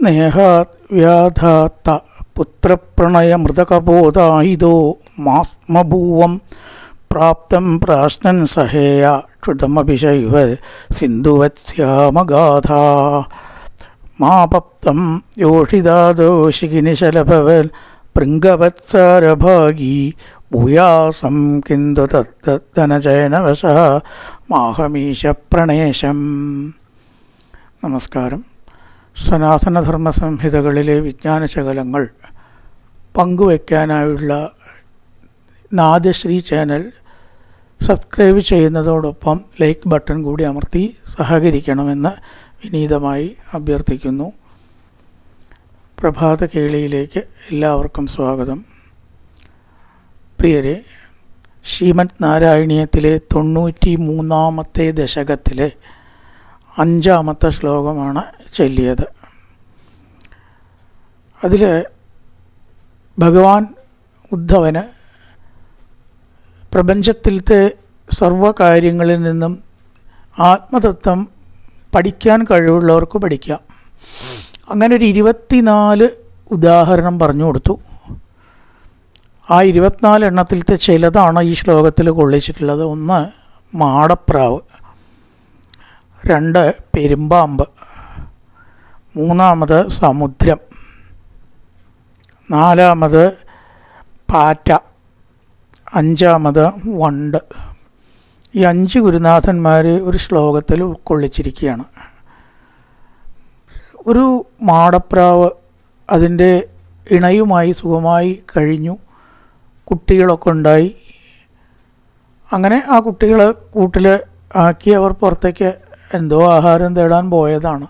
സ്നേഹാത് വ്യാധാത്ത പുത്രപ്രണയമൃതകബോധായിതോ മാസ്മഭൂവം പ്രാപ്തം പ്രാശ്നൻ സഹേയ ക്ഷുതമഭിഷൈവ സിന്ധുവത്സ്യാമഗാഥ മാപപ്തം യോഷിതാദോഷികിനിശലഭവൻ ഭൃംഗവത്സാരഭാഗീ ഭൂയാസം കിന്തു തദ്ധനചയനവശ മാഹമീശ പ്രണേശം. നമസ്കാരം. സനാതനധർമ്മ സംഹിതകളിലെ വിജ്ഞാനശകലങ്ങൾ പങ്കുവയ്ക്കാനായുള്ള നാദശ്രീ ചാനൽ സബ്സ്ക്രൈബ് ചെയ്യുന്നതോടൊപ്പം ലൈക്ക് ബട്ടൺ കൂടി അമർത്തി സഹകരിക്കണമെന്ന് വിനീതമായി അഭ്യർത്ഥിക്കുന്നു. പ്രഭാത കേളിയിലേക്ക് എല്ലാവർക്കും സ്വാഗതം. പ്രിയരെ, ശ്രീമദ് നാരായണീയത്തിലെ 93-ാമത്തെ ദശകത്തിലെ 5-ാമത്തെ ശ്ലോകമാണ് ചൊല്ലിയത്. അതിൽ ഭഗവാൻ ഉദ്ധവന് പ്രപഞ്ചത്തിലത്തെ സർവകാര്യങ്ങളിൽ നിന്നും ആത്മതത്വം പഠിക്കാൻ കഴിവുള്ളവർക്ക് പഠിക്കാം, അങ്ങനെ ഒരു 24 ഉദാഹരണം പറഞ്ഞു കൊടുത്തു. ആ 24 എണ്ണത്തിലത്തെ ചിലതാണ് ഈ ശ്ലോകത്തിൽ കൊള്ളിച്ചിട്ടുള്ളത്. 1 മാടപ്രാവ്, 2 പെരുമ്പാമ്പ്, 3 സമുദ്രം, 4 പാറ്റ, 5 വണ്ട്. ഈ 5 ഗുരുനാഥന്മാർ ഒരു ശ്ലോകത്തിൽ ഉൾക്കൊള്ളിച്ചിരിക്കുകയാണ്. ഒരു മാടപ്രാവ് അതിൻ്റെ ഇണയുമായി സുഖമായി കഴിഞ്ഞു, കുട്ടികളൊക്കെ ഉണ്ടായി. അങ്ങനെ ആ കുട്ടികളെ കൂട്ടിൽ ആക്കി അവർ പുറത്തേക്ക് എന്തോ ആഹാരം തേടാൻ പോയതാണ്.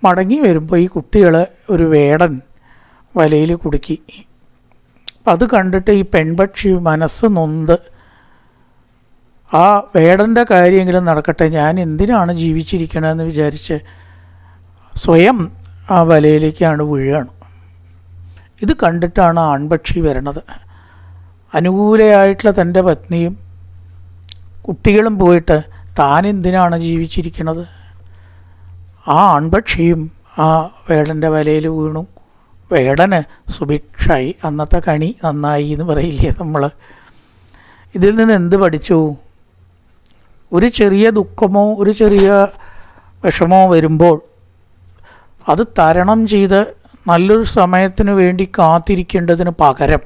മടങ്ങി വരുമ്പോൾ ഈ കുട്ടികളെ ഒരു വേടൻ വലയിൽ കുടുക്കി. അത് കണ്ടിട്ട് ഈ പെൺപക്ഷി മനസ്സ് നൊന്ത്, ആ വേടൻ്റെ കാര്യമെങ്കിലും നടക്കട്ടെ, ഞാൻ എന്തിനാണ് ജീവിച്ചിരിക്കണമെന്ന് വിചാരിച്ച് സ്വയം ആ വലയിലേക്കാണ് വീഴുകയാണ്. ഇത് കണ്ടിട്ടാണ് ആൺപക്ഷി വരണത്. അനുകൂലമായിട്ടുള്ള തൻ്റെ പത്നിയും കുട്ടികളും പോയിട്ട് താൻ എന്തിനാണ് ജീവിച്ചിരിക്കുന്നത്. ആ ആൺപക്ഷിയും ആ വേടൻ്റെ വലയിൽ വീണു. വേടന് സുഭിക്ഷായി. അന്നത്തെ കണി നന്നായി എന്ന് പറയില്ലേ നമ്മൾ. ഇതിൽ നിന്ന് എന്ത് പഠിച്ചു? ഒരു ചെറിയ ദുഃഖമോ ഒരു ചെറിയ വിഷമോ വരുമ്പോൾ അത് തരണം ചെയ്ത് നല്ലൊരു സമയത്തിന് വേണ്ടി കാത്തിരിക്കേണ്ടതിന് പകരം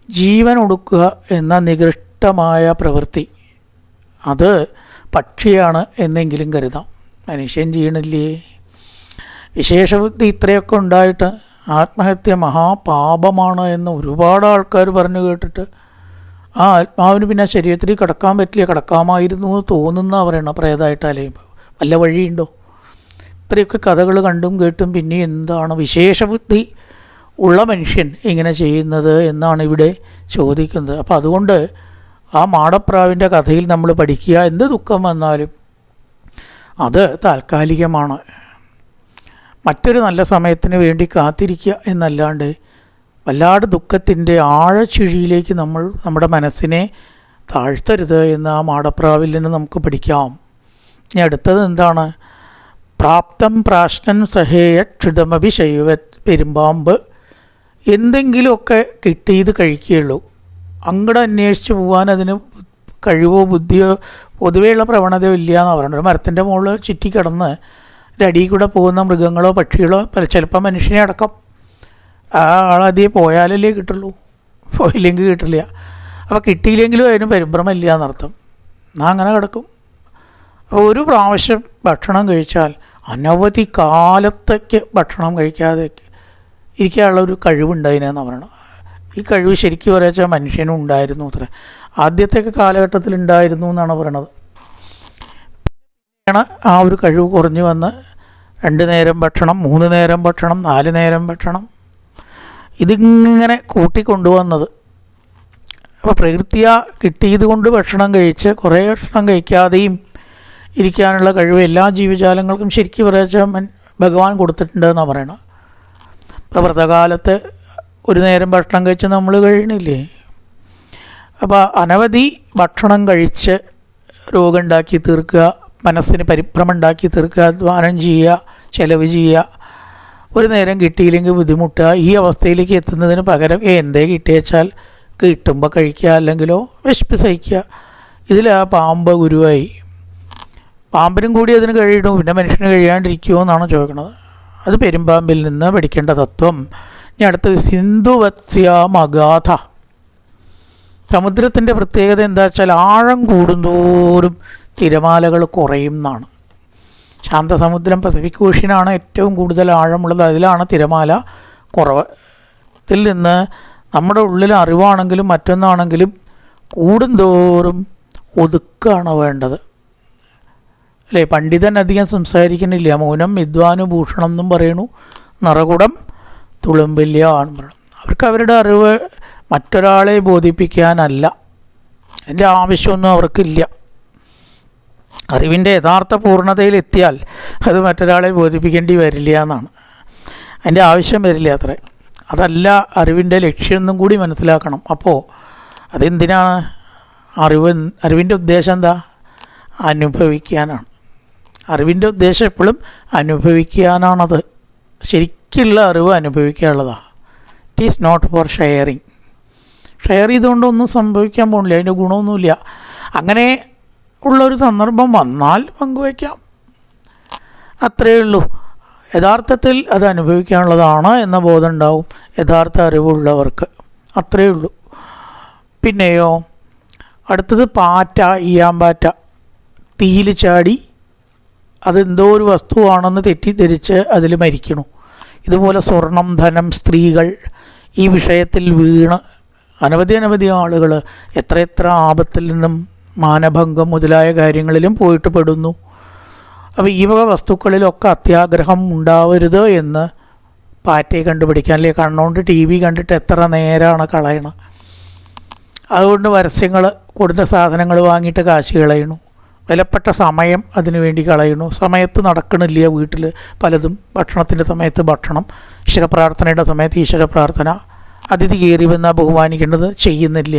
ജീവൻ ഒടുക്കുക എന്ന നികൃഷ്ടമായ പ്രവൃത്തി, അത് പക്ഷിയാണ് എന്നെങ്കിലും കരുതാം. മനുഷ്യൻ ചെയ്യണില്ലേ? വിശേഷബുദ്ധി ഇത്രയൊക്കെ ഉണ്ടായിട്ട് ആത്മഹത്യ മഹാപാപമാണ് എന്ന് ഒരുപാട് ആൾക്കാർ പറഞ്ഞു കേട്ടിട്ട് ആ ആത്മാവിന് പിന്നെ ശരീരത്തിൽ കിടക്കാൻ പറ്റില്ല, കിടക്കാമായിരുന്നു എന്ന് തോന്നുന്ന പറയണം പ്രേതമായിട്ട് അലയുമ്പോൾ. വല്ല വഴിയുണ്ടോ? ഇത്രയൊക്കെ കഥകൾ കണ്ടും കേട്ടും പിന്നെ എന്താണ് വിശേഷബുദ്ധി ഉള്ള മനുഷ്യൻ ഇങ്ങനെ ചെയ്യുന്നത് എന്നാണ് ഇവിടെ ചോദിക്കുന്നത്. അപ്പോൾ അതുകൊണ്ട് ആ മാടപ്രാവിൻ്റെ കഥയിൽ നമ്മൾ പഠിക്കുക, എന്ത് ദുഃഖം വന്നാലും അത് താൽക്കാലികമാണ്. മറ്റൊരു നല്ല സമയത്തിന് വേണ്ടി കാത്തിരിക്കുക എന്നല്ലാണ്ട് വല്ലാണ്ട് ദുഃഖത്തിൻ്റെ ആഴച്ചുഴിയിലേക്ക് നമ്മുടെ മനസ്സിനെ താഴ്ത്തരുത് എന്ന് ആ മാടപ്രാവിൽ നിന്ന് നമുക്ക് പഠിക്കാം. ഇനി അടുത്തത് എന്താണ്? പ്രാപ്തം പ്രാശ്നൻ സഹേയ ക്ഷുതമഭിഷൈവ പെരുമ്പാമ്പ്. എന്തെങ്കിലുമൊക്കെ കിട്ടിയത് കഴിക്കുകയുള്ളൂ, അങ്ങോട്ട് അന്വേഷിച്ച് പോകാൻ അതിന് കഴിവോ ബുദ്ധിയോ പൊതുവെയുള്ള പ്രവണതയോ ഇല്ല എന്ന് പറയുന്നത്. ഒരു മരത്തിൻ്റെ മുകളിൽ ചുറ്റിക്കിടന്ന് അടിയിൽ കൂടെ പോകുന്ന മൃഗങ്ങളോ പക്ഷികളോ ചിലപ്പോൾ മനുഷ്യനെ അടക്കം ആ ആളധികം പോയാലല്ലേ കിട്ടുള്ളൂ, പോയില്ലെങ്കിൽ കിട്ടില്ല. അപ്പോൾ കിട്ടിയില്ലെങ്കിലും അതിന് പരിഭ്രമമില്ല എന്നർത്ഥം. എന്നാൽ അങ്ങനെ കിടക്കും. ഒരു പ്രാവശ്യം ഭക്ഷണം കഴിച്ചാൽ അനവധി കാലത്തേക്ക് ഭക്ഷണം കഴിക്കാതെ ഇരിക്കാനുള്ള ഒരു കഴിവുണ്ടായിനെന്ന് പറയണം. ഈ കഴിവ് ശരിക്കും പറയാച്ചാൽ മനുഷ്യനും ഉണ്ടായിരുന്നു അത്ര. ആദ്യത്തെ കാലഘട്ടത്തിൽ ഉണ്ടായിരുന്നു എന്നാണ് പറയണത്. ആ ഒരു കഴിവ് കുറഞ്ഞു വന്ന് 2 നേരം ഭക്ഷണം, 3 നേരം ഭക്ഷണം, 4 നേരം ഭക്ഷണം, ഇതിങ്ങനെ കൂട്ടിക്കൊണ്ടുവന്നത്. അപ്പോൾ പ്രകൃതിയാ കിട്ടിയത് കൊണ്ട് ഭക്ഷണം കഴിച്ച് കുറേ ഭക്ഷണം കഴിക്കാതെയും ഇരിക്കാനുള്ള കഴിവ് എല്ലാ ജീവജാലങ്ങൾക്കും ശരിക്കും പറയാച്ചാൽ ഭഗവാൻ കൊടുത്തിട്ടുണ്ടെന്നാണ് പറയണത്. ഇപ്പോൾ വ്രതകാലത്ത് 1 നേരം ഭക്ഷണം കഴിച്ച് നമ്മൾ കഴിയണില്ലേ? അപ്പോൾ അനവധി ഭക്ഷണം കഴിച്ച് രോഗമുണ്ടാക്കി തീർക്കുക, മനസ്സിന് പരിഭ്രമം ഉണ്ടാക്കി തീർക്കുക, അധ്വാനം ചെയ്യുക, ചിലവ് ചെയ്യുക, ഒരു നേരം കിട്ടിയില്ലെങ്കിൽ ബുദ്ധിമുട്ടുക. ഈ അവസ്ഥയിലേക്ക് എത്തുന്നതിന് പകരം എന്തേ കിട്ടിയേച്ചാൽ കിട്ടുമ്പോൾ കഴിക്കുക, അല്ലെങ്കിലോ വിശപ്പ് സഹിക്കുക. ഇതിൽ ആ പാമ്പ് ഗുരുവായി. പാമ്പിനും കൂടി അതിന് കഴിയണു, പിന്നെ മനുഷ്യന് കഴിയാണ്ടിരിക്കുമോ എന്നാണ് ചോദിക്കുന്നത്. അത് പെരുമ്പാമ്പിൽ നിന്ന് പഠിക്കേണ്ട തത്വം. ഇനി അടുത്തത് സിന്ധുവത്സ്യാമഗാധ. സമുദ്രത്തിൻ്റെ പ്രത്യേകത എന്താ വെച്ചാൽ ആഴം കൂടുന്തോറും തിരമാലകൾ കുറയും എന്നാണ്. ശാന്തസമുദ്രം പസഫിക് ഓഷ്യനാണ് ഏറ്റവും കൂടുതൽ ആഴമുള്ളത്, അതിലാണ് തിരമാല കുറവ്. ഇതിൽ നിന്ന് നമ്മുടെ ഉള്ളിൽ അറിവാണെങ്കിലും മറ്റൊന്നാണെങ്കിലും കൂടുന്തോറും ഒതുക്കാണ് വേണ്ടത്, അല്ലേ? പണ്ഡിതൻ അധികം സംസാരിക്കുന്നില്ല, മൗനം വിദ്വാനുഭൂഷണം എന്നും പറയണു, നിറകുടം തുളുമ്പില്ല എന്ന് പറയണം. അവർക്ക് അവരുടെ അറിവ് മറ്റൊരാളെ ബോധിപ്പിക്കാനല്ല, അതിൻ്റെ ആവശ്യമൊന്നും അവർക്കില്ല. അറിവിൻ്റെ യഥാർത്ഥ പൂർണ്ണതയിലെത്തിയാൽ അത് മറ്റൊരാളെ ബോധിപ്പിക്കേണ്ടി വരില്ല എന്നാണ്, അതിൻ്റെ ആവശ്യം വരില്ല അത്രേ. അതല്ല അറിവിൻ്റെ ലക്ഷ്യമെന്നും കൂടി മനസ്സിലാക്കണം. അപ്പോൾ അതെന്തിനാണ്? അറിവിൻ്റെ ഉദ്ദേശം എന്താ? അനുഭവിക്കാനാണ്. അറിവിൻ്റെ ഉദ്ദേശം എപ്പോഴും അനുഭവിക്കാനാണത്. ശരിക്കുള്ള അറിവ് അനുഭവിക്കാനുള്ളതാണ്. It is not for sharing. Share ചെയ്തുകൊണ്ടൊന്നും സംഭവിക്കാൻ പോകുന്നില്ല, അതിൻ്റെ ഗുണമൊന്നുമില്ല. അങ്ങനെ ഉള്ളൊരു സന്ദർഭം വന്നാൽ പങ്കുവയ്ക്കാം, അത്രയേ ഉള്ളൂ. യഥാർത്ഥത്തിൽ അത് അനുഭവിക്കാനുള്ളതാണ് എന്ന ബോധം ഉണ്ടാവും യഥാർത്ഥ അറിവുള്ളവർക്ക്, അത്രയേ ഉള്ളൂ. പിന്നെയോ അടുത്തത് പാറ്റ, ഈയാമ്പാറ്റ. തീയിൽ ചാടി അതെന്തോ ഒരു വസ്തുവാണെന്ന് തെറ്റിദ്ധരിച്ച് അതിൽ മരിക്കണു. ഇതുപോലെ സ്വർണം, ധനം, സ്ത്രീകൾ ഈ വിഷയത്തിൽ വീണ് അനവധി ആളുകൾ എത്ര ആപത്തിൽ നിന്നും മാനഭംഗം മുതലായ കാര്യങ്ങളിലും പോയിട്ട് പെടുന്നു. അപ്പോൾ ഈ വക വസ്തുക്കളിലൊക്കെ അത്യാഗ്രഹം ഉണ്ടാവരുത് എന്ന് പാറ്റയെ കണ്ടുപിടിക്കാൻ, അല്ലേ? കണ്ണുകൊണ്ട് TV കണ്ടിട്ട് എത്ര നേരമാണ് കളയണം. അതുകൊണ്ട് പരസ്യങ്ങൾ കൊടുത്ത സാധനങ്ങൾ വാങ്ങിയിട്ട് കാശ് കളയണു, വിലപ്പെട്ട സമയം അതിനു വേണ്ടി കളയണു. സമയത്ത് നടക്കണില്ല വീട്ടിൽ പലതും. ഭക്ഷണത്തിൻ്റെ സമയത്ത് ഭക്ഷണം, ഈശ്വരപ്രാർത്ഥനയുടെ സമയത്ത് ഈശ്വരപ്രാർത്ഥന, അതിഥി കയറി വന്നാൽ ബഹുമാനിക്കേണ്ടത് ചെയ്യുന്നില്ല.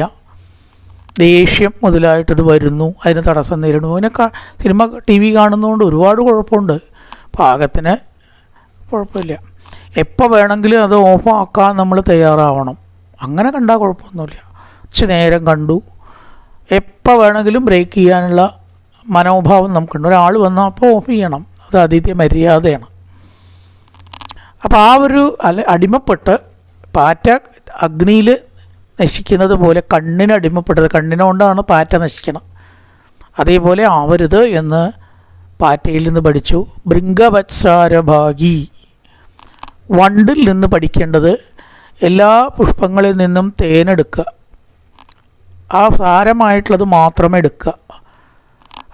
ദേഷ്യം മുതലായിട്ടത് വരുന്നു, അതിന് തടസ്സം നേരിടുന്നു. അതിനൊക്കെ സിനിമ TV കാണുന്നതുകൊണ്ട് ഒരുപാട് കുഴപ്പമുണ്ട്, പാകത്തിന് കുഴപ്പമില്ല. എപ്പോൾ വേണമെങ്കിലും അത് ഓഫാക്കാൻ നമ്മൾ തയ്യാറാവണം. അങ്ങനെ കണ്ടാൽ കുഴപ്പമൊന്നുമില്ല. കുറച്ച് നേരം കണ്ടു, എപ്പോൾ വേണമെങ്കിലും ബ്രേക്ക് ചെയ്യാനുള്ള മനോഭാവം നമുക്കുണ്ട്. ഒരാൾ വന്നാൽ അപ്പോൾ ഓഫ് ചെയ്യണം, അത് അതിഥ്യ മര്യാദയാണ്. അപ്പോൾ ആ ഒരു അടിമപ്പെട്ട് പാറ്റ അഗ്നിയിൽ നശിക്കുന്നത് പോലെ കണ്ണിനടിമപ്പെട്ടത്, കണ്ണിനുകൊണ്ടാണ് പാറ്റ നശിക്കണം, അതേപോലെ ആവരുത് എന്ന് പാറ്റയിൽ നിന്ന് പഠിച്ചു. ഭൃംഗവത്സാരഭാഗി. വണ്ടിൽ നിന്ന് പഠിക്കേണ്ടത് എല്ലാ പുഷ്പങ്ങളിൽ നിന്നും തേനെടുക്കുക, ആ സാരമായിട്ടുള്ളത് മാത്രം എടുക്കുക.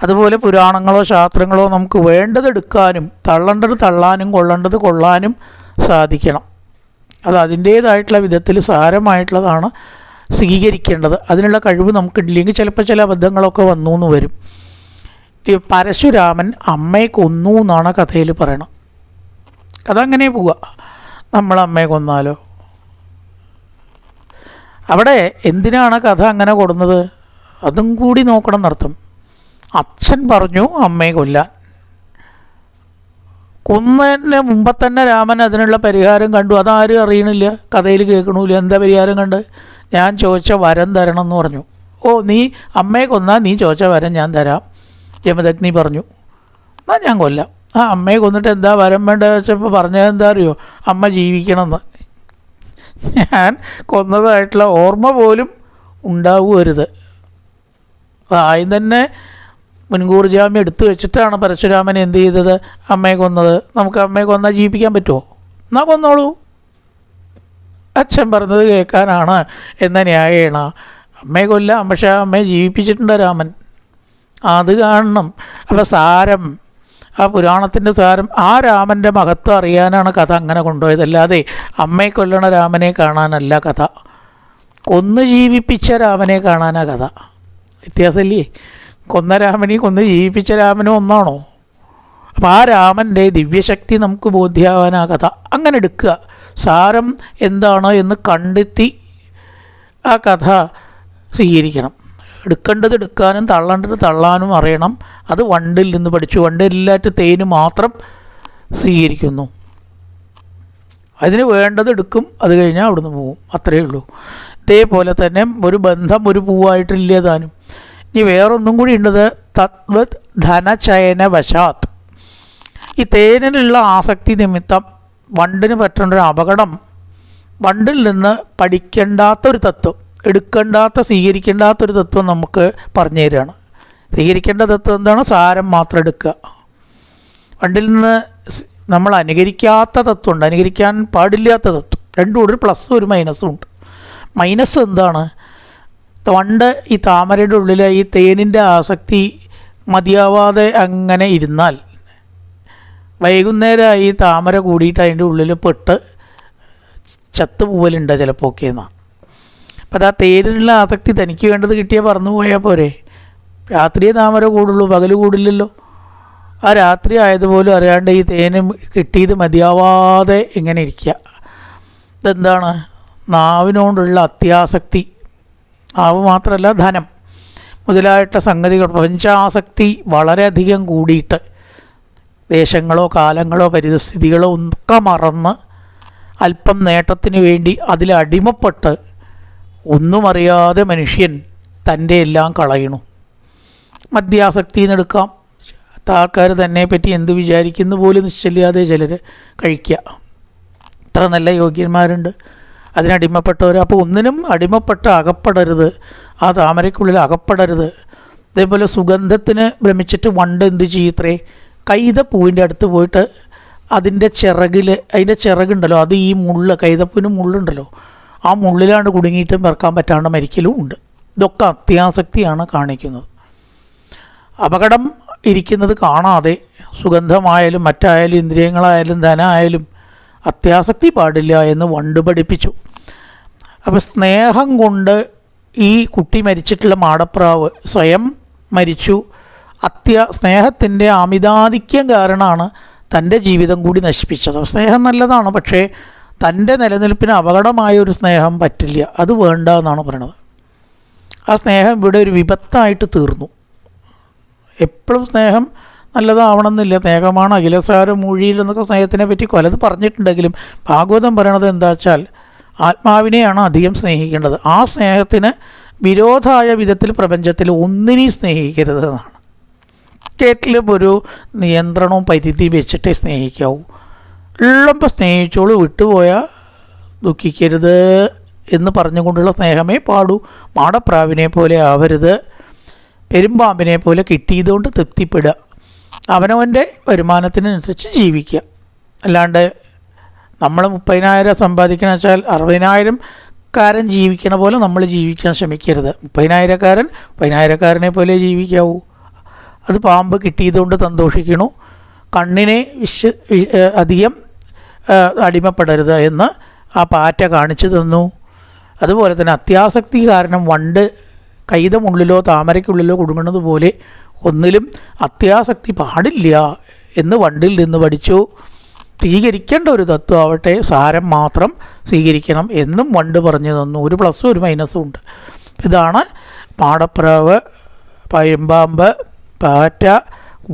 അതുപോലെ പുരാണങ്ങളോ ശാസ്ത്രങ്ങളോ നമുക്ക് വേണ്ടത് എടുക്കാനും തള്ളേണ്ടത് തള്ളാനും കൊള്ളേണ്ടത് കൊള്ളാനും സാധിക്കണം. അത് അതിൻ്റേതായിട്ടുള്ള വിധത്തിൽ സാരമായിട്ടുള്ളതാണ് സ്വീകരിക്കേണ്ടത്. അതിനുള്ള കഴിവ് നമുക്കില്ലെങ്കിൽ ചിലപ്പോൾ ചില അബദ്ധങ്ങളൊക്കെ വന്നു എന്ന് വരും. പരശുരാമൻ അമ്മയെ കൊന്നു എന്നാണ് കഥയിൽ പറയണം. കഥ അങ്ങനെ പോവുക. നമ്മൾ അമ്മയെ കൊന്നാലോ? അവിടെ എന്തിനാണ് കഥ അങ്ങനെ കൊടുന്നത്? അതും കൂടി നോക്കണം എന്നർത്ഥം. അച്ഛൻ പറഞ്ഞു അമ്മയെ കൊല്ലാൻ. കൊന്നതിന് മുമ്പ് തന്നെ രാമൻ അതിനുള്ള പരിഹാരം കണ്ടു. അതാരും അറിയണില്ല, കഥയിൽ കേൾക്കണില്ല. എന്താ പരിഹാരം കണ്ട്? ഞാൻ ചോദിച്ച വരം തരണം എന്ന് പറഞ്ഞു. ഓ, നീ അമ്മയെ കൊന്നാൽ നീ ചോദിച്ച വരം ഞാൻ തരാം. യമദഗ്നി പറഞ്ഞു, എന്നാൽ ഞാൻ കൊല്ലാം. ആ അമ്മയെ കൊന്നിട്ട് എന്താ വരം വേണ്ട വെച്ചപ്പോൾ പറഞ്ഞത് എന്താ അറിയോ? അമ്മ ജീവിക്കണമെന്ന്. ഞാൻ കൊന്നതായിട്ടുള്ള ഓർമ്മ പോലും ഉണ്ടാവുകരുത്. ആദ്യം തന്നെ മുൻകൂർ ജാമ്യം എടുത്തു വെച്ചിട്ടാണ് പരശുരാമൻ എന്ത് ചെയ്തത്? അമ്മയെ കൊന്നത്. നമുക്ക് അമ്മയെ കൊന്നാൽ ജീവിപ്പിക്കാൻ പറ്റുമോ? എന്നാൽ കൊന്നോളൂ, അച്ഛൻ പറഞ്ഞത് കേൾക്കാനാണ് എന്ന ന്യായേണ അമ്മയെ കൊല്ലാം. പക്ഷേ അമ്മയെ ജീവിപ്പിച്ചിട്ടുണ്ട് രാമൻ, അത് കാണണം. അപ്പോൾ സാരം, ആ പുരാണത്തിൻ്റെ സാരം, ആ രാമൻ്റെ മഹത്വം അറിയാനാണ് കഥ അങ്ങനെ കൊണ്ടുപോയത്. അല്ലാതെ അമ്മയെ കൊല്ലണ രാമനെ കാണാനല്ല കഥ, കൊന്ന് ജീവിപ്പിച്ച രാമനെ കാണാനാ കഥ. വ്യത്യാസമില്ലേ? കൊന്ന രാമനെയും കൊന്ന് ജീവിപ്പിച്ച രാമനും ഒന്നാണോ? അപ്പോൾ ആ രാമൻ്റെ ദിവ്യശക്തി നമുക്ക് ബോധ്യമാവാനാ കഥ. അങ്ങനെ എടുക്കുക, സാരം എന്താണ് എന്ന് കണ്ടെത്തി ആ കഥ സ്വീകരിക്കണം. എടുക്കേണ്ടത് എടുക്കാനും തള്ളേണ്ടത് തള്ളാനും അറിയണം. അത് വണ്ടിൽ നിന്ന് പഠിച്ചു. വണ്ടില്ലാറ്റ് തേന് മാത്രം സ്വീകരിക്കുന്നു. അതിന് വേണ്ടത് എടുക്കും, അത് കഴിഞ്ഞാൽ അവിടുന്ന് പോവും, അത്രയേ ഉള്ളൂ. ഇതേപോലെ തന്നെ ഒരു ബന്ധം ഒരു പൂവായിട്ടില്ല താനും. ഇനി വേറൊന്നും കൂടി ഉള്ളത്, തദ്വത് ധനചയന വശാത്ത്. ഈ തേനിലുള്ള ആസക്തി നിമിത്തം വണ്ടിന് പറ്റേണ്ട ഒരു അപകടം, വണ്ടിൽ നിന്ന് പഠിക്കേണ്ടാത്തൊരു തത്വം, എടുക്കേണ്ടാത്ത സ്വീകരിക്കേണ്ടാത്തൊരു തത്വം നമുക്ക് പറഞ്ഞു തരികയാണ്. സ്വീകരിക്കേണ്ട തത്വം എന്താണ്? സാരം മാത്രം എടുക്കുക. വണ്ടിൽ നിന്ന് നമ്മൾ അനുകരിക്കാത്ത തത്വമുണ്ട്, അനുകരിക്കാൻ പാടില്ലാത്ത തത്വം. രണ്ടും ഒരു പ്ലസ്സും ഒരു മൈനസും ഉണ്ട്. മൈനസ് എന്താണ്? വണ്ട് ഈ താമരയുടെ ഉള്ളിൽ ഈ തേനിൻ്റെ ആസക്തി മതിയാവാതെ അങ്ങനെ ഇരുന്നാൽ വൈകുന്നേരം ഈ താമര കൂടിയിട്ട് അതിൻ്റെ ഉള്ളിൽ പെട്ട് ചത്തുപോലുണ്ട് ചിലപ്പോൾ ഒക്കെ എന്നാണ്. അപ്പം അത് ആ തേനിനുള്ള ആസക്തി തനിക്ക് വേണ്ടത് കിട്ടിയാൽ പറന്നു പോയാൽ പോരെ? രാത്രിയെ താമര കൂടുള്ളൂ, പകൽ കൂടില്ലല്ലോ. ആ രാത്രി ആയതുപോലും അറിയാണ്ട് ഈ തേന് കിട്ടിയത് മതിയാവാതെ ഇങ്ങനെ ഇരിക്കുക. ഇതെന്താണ്? നാവിനോടുള്ള അത്യാസക്തി. നാവ് മാത്രമല്ല, ധനം മുതലായിട്ടുള്ള സംഗതികൾ, പ്രപഞ്ചാസക്തി വളരെയധികം കൂടിയിട്ട് ദേശങ്ങളോ കാലങ്ങളോ പരിസ്ഥിതികളോ ഒക്കെ മറന്ന് അല്പം നേട്ടത്തിന് വേണ്ടി അതിലടിമപ്പെട്ട് ഒന്നും അറിയാതെ മനുഷ്യൻ തൻ്റെ എല്ലാം കളയണു. മദ്യാസക്തി എന്നെടുക്കാം. ആൾക്കാർ തന്നെ പറ്റി എന്ത് വിചാരിക്കുന്നു പോലും നിശ്ചയില്ലാതെ ചിലർ കഴിക്കുക. ഇത്ര നല്ല യോഗ്യന്മാരുണ്ട് അതിനടിമപ്പെട്ടവർ. അപ്പോൾ ഒന്നിനും അടിമപ്പെട്ട് അകപ്പെടരുത്, ആ താമരയ്ക്കുള്ളിൽ അകപ്പെടരുത്. അതേപോലെ സുഗന്ധത്തിന് ഭ്രമിച്ചിട്ട് വണ്ട് എന്ത് ചെയ്യത്രേ? കൈതപ്പൂവിൻ്റെ അടുത്ത് പോയിട്ട് അതിൻ്റെ ചിറകുണ്ടല്ലോ, അത് ഈ മുള്ള്, കൈതപ്പൂവിന് മുള്ളുണ്ടല്ലോ, ആ മുള്ളിലാണ് കുടുങ്ങിയിട്ടും പിറക്കാൻ പറ്റാണ്ട് മരിക്കലും ഉണ്ട്. ഇതൊക്കെ അത്യാസക്തിയാണ് കാണിക്കുന്നത്. അപകടം ഇരിക്കുന്നത് കാണാതെ സുഗന്ധമായാലും മറ്റായാലും ഇന്ദ്രിയങ്ങളായാലും ധനമായാലും അത്യാസക്തി പാടില്ല എന്ന് വണ്ട് പഠിപ്പിച്ചു. അപ്പോൾ സ്നേഹം കൊണ്ട് ഈ കുട്ടി മരിച്ചിട്ടുള്ള മാടപ്രാവ് സ്വയം മരിച്ചു. സ്നേഹത്തിൻ്റെ അമിതാധിക്യം കാരണമാണ് തൻ്റെ ജീവിതം കൂടി നശിപ്പിച്ചത്. സ്നേഹം നല്ലതാണ്, പക്ഷേ തൻ്റെ നിലനിൽപ്പിന് അപകടമായ ഒരു സ്നേഹം പറ്റില്ല, അത് വേണ്ട എന്നാണ് പറയണത്. ആ സ്നേഹം ഇവിടെ ഒരു വിപത്തായിട്ട് തീർന്നു. എപ്പോഴും സ്നേഹം നല്ലതാവണമെന്നില്ല. സ്നേഹമാണ് അഖിലസാരം മൂഴിയിൽ എന്നൊക്കെ സ്നേഹത്തിനെ പറ്റി കൊലത് പറഞ്ഞിട്ടുണ്ടെങ്കിലും ഭാഗവതം പറയണത് എന്താ വെച്ചാൽ ആത്മാവിനെയാണ് അധികം സ്നേഹിക്കേണ്ടത്. ആ സ്നേഹത്തിന് വിരോധമായ വിധത്തിൽ പ്രപഞ്ചത്തിൽ ഒന്നിനെയും സ്നേഹിക്കരുത് എന്നാണ്. കേട്ടിലും ഒരു നിയന്ത്രണവും പരിധി വെച്ചിട്ടേ സ്നേഹിക്കാവൂ. ഉള്ളപ്പോൾ സ്നേഹിച്ചോളൂ, വിട്ടുപോയാൽ ദുഃഖിക്കരുത് എന്ന് പറഞ്ഞുകൊണ്ടുള്ള സ്നേഹമേ പാടൂ. മാടപ്രാവിനെ പോലെ ആവരുത്, പെരുമ്പാമ്പിനെ പോലെ കിട്ടിയതുകൊണ്ട് തൃപ്തിപ്പെടുക, അവനവൻ്റെ വരുമാനത്തിനനുസരിച്ച് ജീവിക്കുക. അല്ലാണ്ട് നമ്മൾ 30,000 സമ്പാദിക്കണം വെച്ചാൽ 60,000-കാരൻ ജീവിക്കണ പോലെ നമ്മൾ ജീവിക്കാൻ ശ്രമിക്കരുത്. 30,000-കാരനെ പോലെ ജീവിക്കാവൂ. അത് പാമ്പ് കിട്ടിയതുകൊണ്ട് സന്തോഷിക്കണു, കണ്ണിനെ അധികം അടിമപ്പെടരുത് എന്ന് ആ പാറ്റ കാണിച്ചു തന്നു. അതുപോലെ തന്നെ അത്യാസക്തി കാരണം വണ്ട് കൈതമുള്ളിലോ താമരയ്ക്കുള്ളിലോ കുടുങ്ങുന്നത് പോലെ ഒന്നിലും അത്യാസക്തി പാടില്ല എന്ന് വണ്ടിൽ നിന്ന് പഠിച്ചു. സ്വീകരിക്കേണ്ട ഒരു തത്വം ആവട്ടെ സാരം മാത്രം സ്വീകരിക്കണം എന്നും വണ്ട് പറഞ്ഞു തന്നു. ഒരു പ്ലസ്സും ഒരു മൈനസും ഉണ്ട്. ഇതാണ് മാടപ്രാവ്, പഴമ്പാമ്പ്, പാറ്റ,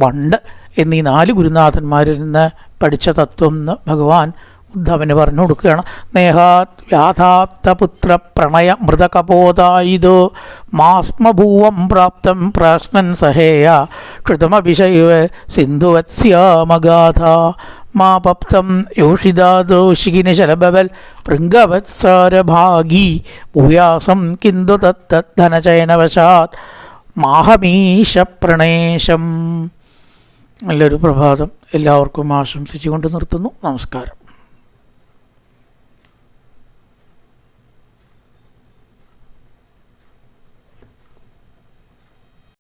വണ്ട് എന്നീ 4 ഗുരുനാഥന്മാരിൽ നിന്ന് പഠിച്ച തത്വം എന്ന് ഭഗവാൻ ഉദ്ധവന് പറഞ്ഞു കൊടുക്കുകയാണ്. നേഹാത് വ്യാധാത്തപുത്ര പ്രണയ മൃതകപോതായിതോ മാസ്മഭൂവം പ്രാപ്തം പ്രാശ്നൻ സഹേയ ക്ഷുതമഭിഷൈവ സിന്ധുവത്സ്യാമഗാഥ മാപപ്തം യോഷിതാദോഷികിനി ശലഭവൽ ഭൃംഗവത്സാരഭാഗീ ഭൂയാസം കിന്തു തദ്ധനചയനവശാത് മാഹമീശ പ്രണേശം. നല്ലൊരു പ്രഭാതം എല്ലാവർക്കും ആശംസിച്ചുകൊണ്ട് നിർത്തുന്നു. നമസ്കാരം.